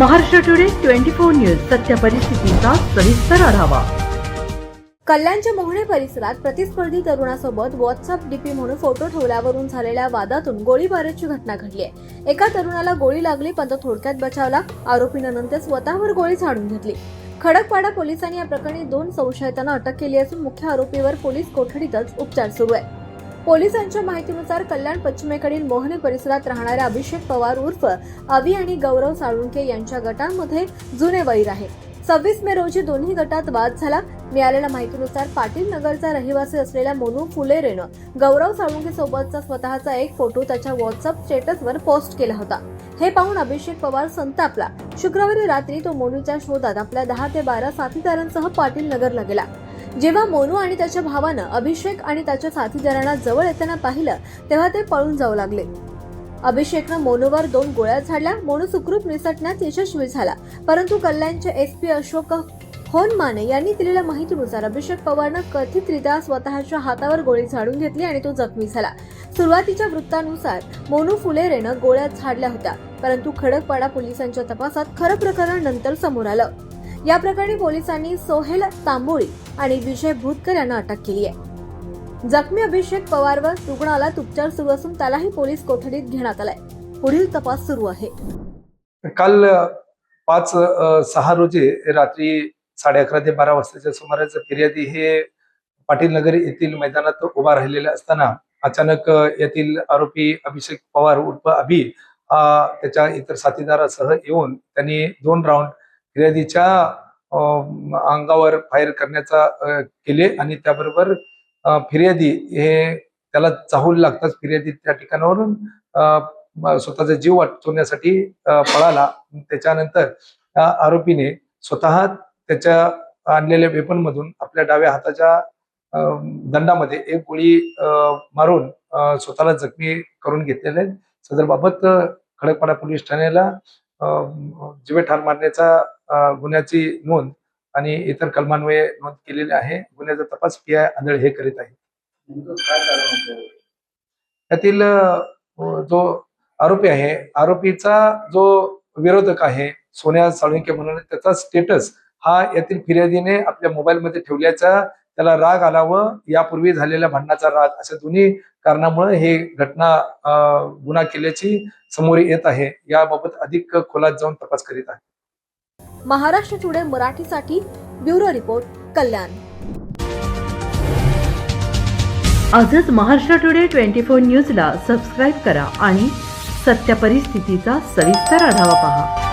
Maharashtra today 24 news सत्य परिस्थितीचा सविस्तर आढावा। कल्याणच्या मोहणे परिसरात प्रतिस्पर्धी तरुणासोबत व्हॉट्सअप डीपी म्हणून फोटो ठेवल्यावरून झालेल्या वादातून गोळीबाराची घटना घडली आहे। एका तरुणाला गोळी लागली पण तो थोडक्यात बचावला। आरोपीने नंतर स्वतःवर गोळी झाडून घेतली। खडकपाडा पोलिसांनी या प्रकरणी 2 संशयितांना अटक केली असून मुख्य आरोपीवर पोलीस कोठडीतच उपचार सुरू आहे। पोलिसांच्या माहितीनुसार कल्याण पश्चिमेकडील मोहणे परिसरात राहणाऱ्या अभिषेक पवार उर्फ अवी आणि गौरव साळुंके यांच्या गटांमध्ये जुने वैर आहे। 26 मे रोजी दोन्ही गटात वाद झाला। मिळालेल्या माहितीनुसार पाटील नगरचा रहिवासी असलेल्या मोनू फुलेरेनं गौरव साळुंके सोबतचा स्वतःचा एक फोटो त्याच्या व्हॉट्सअप स्टेटसवर पोस्ट केला होता। हे पाहून अभिषेक पवार संतापला। शुक्रवारी रात्री तो मोनूच्या शोधात आपल्या 10 ते 12 साथीदारांसह पाटील नगरला गेला। जेव्हा मोनू आणि त्याच्या भावानं अभिषेक आणि त्याच्या साथीदारांना जवळ येताना पाहिलं तेव्हा ते पळून जाऊ लागले। अभिषेकनं मोनूवर 2 गोळ्या झाडल्या। मोनू सुखरूप निसटण्यात यशस्वी झाला, परंतु कल्याणचे एसपी अशोक होनमाने यांनी दिलेल्या माहितीनुसार अभिषेक पवारनं कथितरित्या स्वतःच्या हातावर गोळी झाडून घेतली आणि तो जखमी झाला। सुरुवातीच्या वृत्तानुसार मोनू फुलेरेनं गोळ्या झाडल्या होत्या, परंतु खडकपाडा पोलिसांच्या तपासात खरं प्रकरण नंतर समोर आलं। या प्रकरणी पोलिसांनी सोहेल तांबोळी आणि विजय भूतकर यांना अटक केली आहे। जखमी अभिषेक पवारवर रुग्णालयात उपचार सुरू असून त्यालाही पोलीस कोठडीत घेण्यात आलाय। पुढील तपास सुरू आहे। काल 5/6 रोजी रात्री 11:30 ते 12 वाजताच्या सुमारास फिर्यादी हे पाटील नगर येथील मैदानात उभा राहिलेले असताना अचानक येथील आरोपी अभिषेक पवार उर्फ अभि त्याच्या इतर साथीदारासह येऊन त्यांनी 2 राऊंड फिर्यादीच्या अंगावर फायर करण्याचा केले आणि त्याबरोबर फिर्यादी हे त्याला चाहूल लागताच फिर्यादी त्या ठिकाणावरून स्वतःचा जीव वाचवण्यासाठी पळाला। त्याच्यानंतर आरोपीने स्वतः त्याच्या आणलेल्या वेपन मधून आपल्या डाव्या हाताच्या दंडामध्ये एक गोळी मारून स्वतःला जखमी करून घेतलेले। सदर बाबत खडकपाडा पोलीस ठाण्याला जीवे ठार मारण्याचा गुन्ह्याची नोंद आणि इतर कलमान्वये नोंद केलेली आहे। गुन्ह्याचा तपास पीआय आंधळे हे करीत आहे। त्यातील जो आरोपी आहे, आरोपीचा जो विरोधक आहे सोन्या साळुंके म्हणून, त्याचा स्टेटस हा यातील फिर्यादीने आपल्या मोबाईल मध्ये ठेवल्याचा त्याला राग आला व यापूर्वी झालेल्या भांडणाचा राग, अशा दोन्ही कारणामुळे हे घटना गुन्हा केल्याची समोर येत आहे। याबाबत अधिक खोलात जाऊन तपास करीत आहे। महाराष्ट्र टुडे मराठीसाठी ब्युरो रिपोर्ट, कल्याण। आजच महाराष्ट्र टुडे 24 न्यूजला सबस्क्राईब करा आणि सत्य परिस्थितीचा सविस्तर आढावा पहा।